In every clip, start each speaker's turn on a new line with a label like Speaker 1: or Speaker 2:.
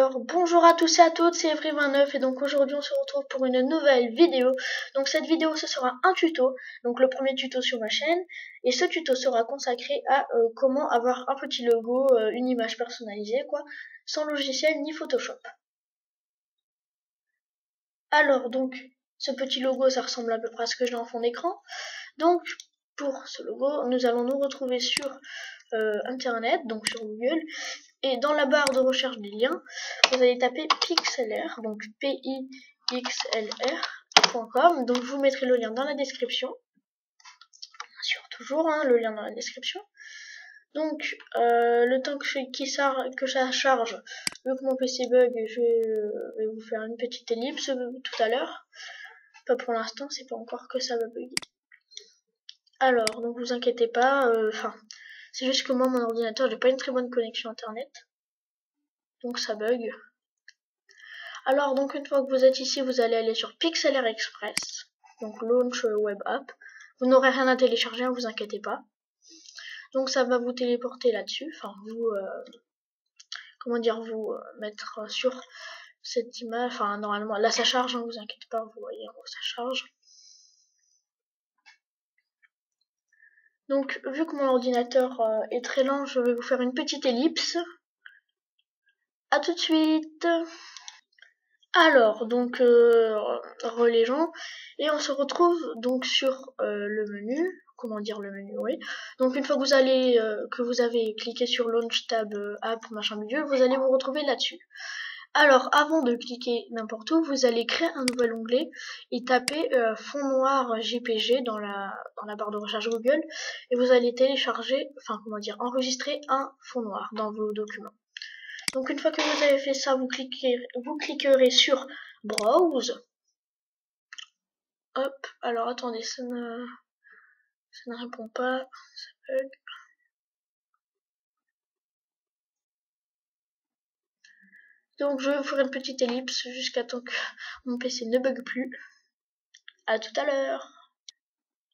Speaker 1: Alors bonjour à tous et à toutes, c'est Evry29 et donc aujourd'hui on se retrouve pour une nouvelle vidéo. Donc cette vidéo ce sera un tuto, donc le premier tuto sur ma chaîne, et ce tuto sera consacré à comment avoir un petit logo, une image personnalisée quoi, sans logiciel ni Photoshop. Alors donc ce petit logo ça ressemble à peu près à ce que j'ai en fond d'écran. Donc pour ce logo nous allons nous retrouver sur internet, donc sur Google, et dans la barre de recherche des liens vous allez taper pixlr, donc pixlr.com, donc je vous mettrai le lien dans la description, bien sûr toujours le lien dans la description. Donc le temps que ça charge, vu que mon PC bug, je vais vous faire une petite ellipse tout à l'heure, pas pour l'instant, c'est pas encore que ça va bugger. Alors donc vous inquiétez pas, c'est juste que moi, mon ordinateur, j'ai pas une très bonne connexion internet. Donc ça bug. Alors donc une fois que vous êtes ici, vous allez aller sur Pixlr Express. Donc Launch Web App. Vous n'aurez rien à télécharger, ne vous inquiétez pas. Donc ça va vous téléporter là-dessus. Enfin vous, mettre sur cette image. Enfin normalement, là ça charge, ne vous inquiétez pas, vous voyez, ça charge. Donc vu que mon ordinateur est très lent, je vais vous faire une petite ellipse. A tout de suite. Alors donc relégeons et on se retrouve donc sur le menu. Comment dire le menu, oui. Donc une fois que vous avez cliqué sur Launch Tab App machin milieu, vous allez vous retrouver là-dessus. Alors avant de cliquer n'importe où, vous allez créer un nouvel onglet et taper fond noir JPG dans la barre de recherche Google et vous allez télécharger, enregistrer un fond noir dans vos documents. Donc une fois que vous avez fait ça, vous cliquerez sur Browse. Hop, alors attendez, ça ne répond pas, ça bug. Donc je vais vous faire une petite ellipse jusqu'à temps que mon PC ne bug plus. À tout à l'heure.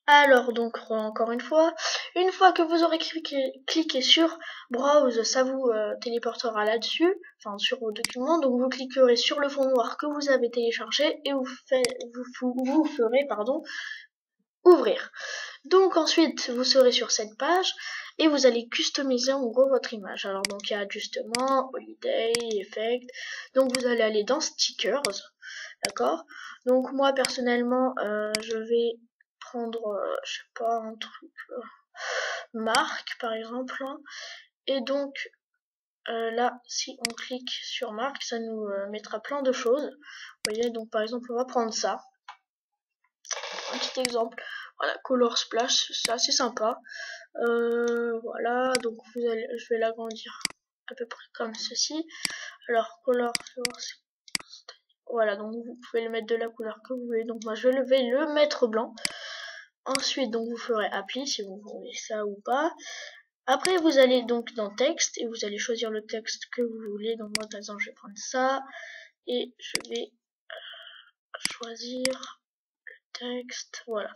Speaker 1: Alors donc encore une fois que vous aurez cliqué sur Browse, ça vous téléportera là-dessus, enfin sur vos documents. Donc vous cliquerez sur le fond noir que vous avez téléchargé et vous ferez ouvrir. Donc ensuite vous serez sur cette page et vous allez customiser en gros votre image. Alors donc il y a ajustement, holiday, effect. Donc vous allez aller dans stickers, d'accord. Donc moi personnellement je vais prendre je sais pas un truc marque par exemple, et donc là si on clique sur marque ça nous mettra plein de choses, vous voyez. Donc par exemple on va prendre ça, un petit exemple, voilà, color splash, c'est assez sympa. Voilà, donc je vais l'agrandir à peu près comme ceci. Alors color, voilà, donc vous pouvez le mettre de la couleur que vous voulez. Donc moi je vais le mettre blanc. Ensuite donc vous ferez appli si vous voulez ça ou pas. Après vous allez donc dans texte et vous allez choisir le texte que vous voulez. Donc moi par exemple je vais prendre ça et je vais choisir le texte, voilà.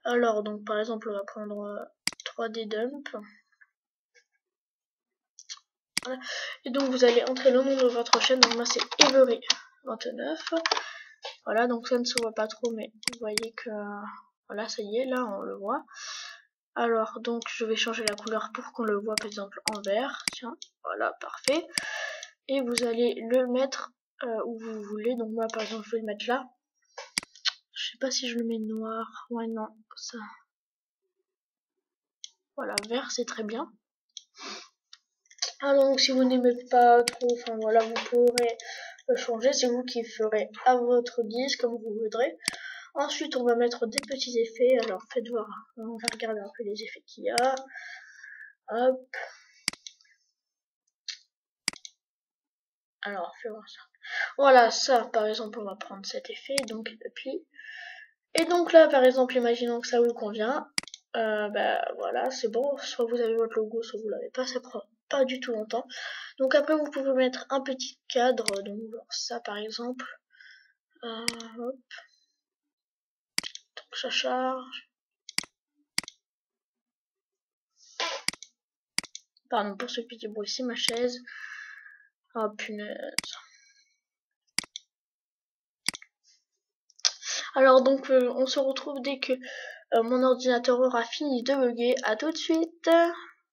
Speaker 1: Alors donc par exemple on va prendre 3D dump. Voilà. Et donc vous allez entrer le nom de votre chaîne. Donc moi c'est Every29. Voilà, donc ça ne se voit pas trop, mais vous voyez que voilà, ça y est, là on le voit. Alors donc je vais changer la couleur pour qu'on le voit par exemple en vert. Tiens, voilà, parfait. Et vous allez le mettre où vous voulez. Donc moi par exemple je vais le mettre là. Je sais pas si je le mets noir. Ouais, non, ça. Voilà, vert c'est très bien. Alors donc si vous n'aimez pas trop, enfin voilà, vous pourrez le changer, c'est vous qui ferez à votre guise comme vous voudrez. Ensuite on va mettre des petits effets, alors faites voir, on va regarder un peu les effets qu'il y a. Hop. Alors fais voir ça. Voilà, ça par exemple on va prendre cet effet, donc appli. Et donc là par exemple imaginons que ça vous convient. Voilà, c'est bon, soit vous avez votre logo, soit vous l'avez pas, ça prend pas du tout longtemps. Donc après vous pouvez mettre un petit cadre, donc ça par exemple, hop, donc ça charge. Pardon pour ce petit bruit, c'est ma chaise. Oh punaise. Alors donc on se retrouve dès que mon ordinateur aura fini de bugger. À tout de suite.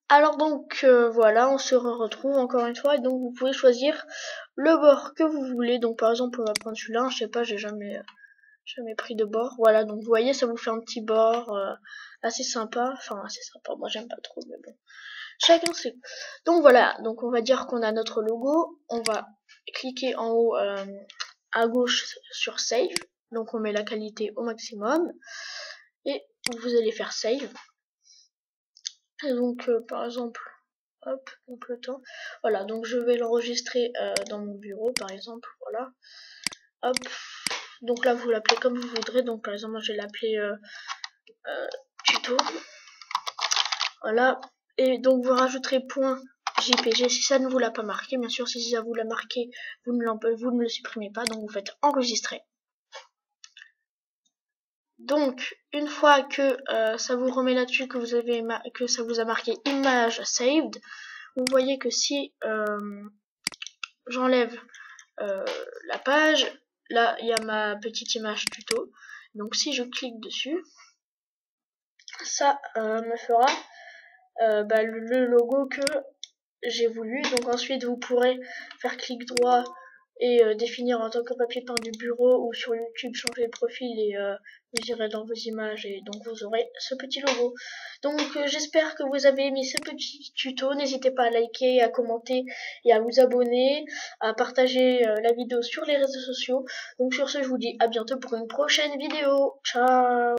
Speaker 1: Alors donc voilà, on se retrouve encore une fois et donc vous pouvez choisir le bord que vous voulez. Donc par exemple on va prendre celui-là, je sais pas, j'ai jamais pris de bord. Voilà, donc vous voyez, ça vous fait un petit bord assez sympa. Enfin assez sympa, moi j'aime pas trop, mais bon. Chacun sait. Donc voilà, donc on va dire qu'on a notre logo. On va cliquer en haut à gauche sur Save. Donc on met la qualité au maximum. Et vous allez faire Save. Et donc par exemple, hop, donc le temps. Voilà, donc je vais l'enregistrer dans mon bureau par exemple. Voilà. Hop. Donc là vous l'appelez comme vous voudrez. Donc par exemple moi je vais l'appeler tuto. Voilà. Et donc vous rajouterez .jpg si ça ne vous l'a pas marqué. Bien sûr, si ça vous l'a marqué, vous ne le supprimez pas. Donc vous faites enregistrer. Donc une fois que ça vous remet là-dessus, que ça vous a marqué image saved, vous voyez que si j'enlève la page, là il y a ma petite image tuto. Donc si je clique dessus, ça me fera le logo que j'ai voulu. Donc ensuite vous pourrez faire clic droit et définir en tant que papier peint du bureau, ou sur YouTube changer le profil et vous irez dans vos images et donc vous aurez ce petit logo. Donc j'espère que vous avez aimé ce petit tuto. N'hésitez pas à liker, à commenter et à vous abonner, à partager la vidéo sur les réseaux sociaux. Donc sur ce, je vous dis à bientôt pour une prochaine vidéo. Ciao.